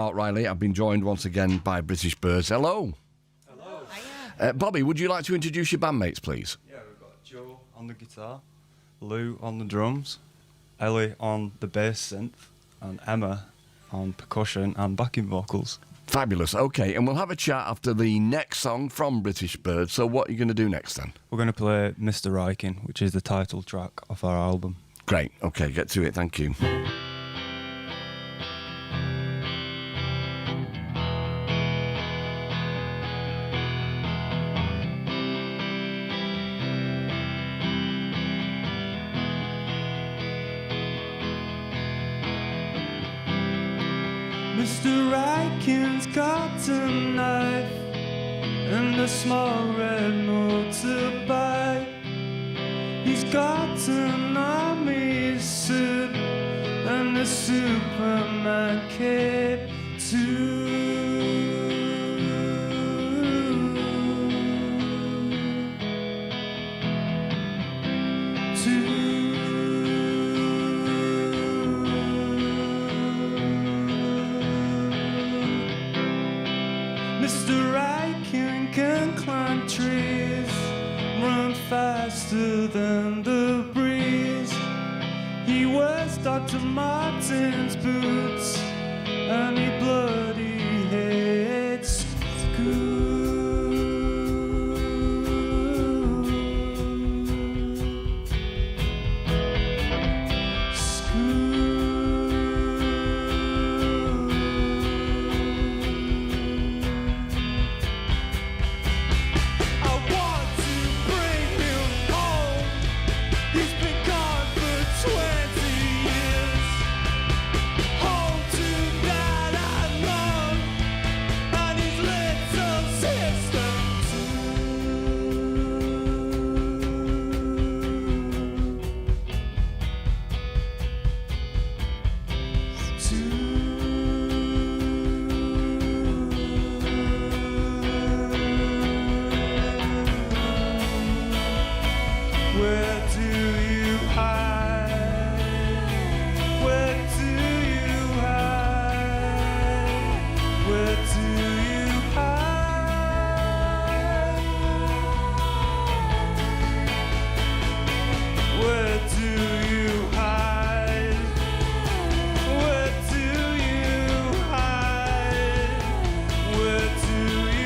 Mark Riley. I've been joined once again by British Birds. Hello. Hello. Bobby, would you like to introduce your bandmates, please? Yeah, we've got Joe on the guitar, Lou on the drums, Ellie on the bass synth, and Emma on percussion and backing vocals. Fabulous. Okay, and we'll have a chat after the next song from British Birds. So what are you going to do next then? We're going to play Mr. Rykyn, which is the title track of our album. Great. Okay, get to it. Thank you. Mr. Rykyn's got a knife and a small red motorbike. He's got an army suit and a Superman cape too. Mr. Rykyn can climb trees, run faster than the breeze. He wears Dr. Martens boots, and he bloody hates school. Where do you hide? Where do you hide? Where do you hide? Where do you hide? Where do you hide? Where do you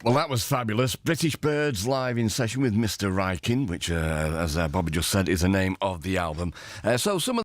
Well, that was fabulous. British Birds live in session with Mr. Rykyn, which, as Bobby just said, is the name of the album. So some of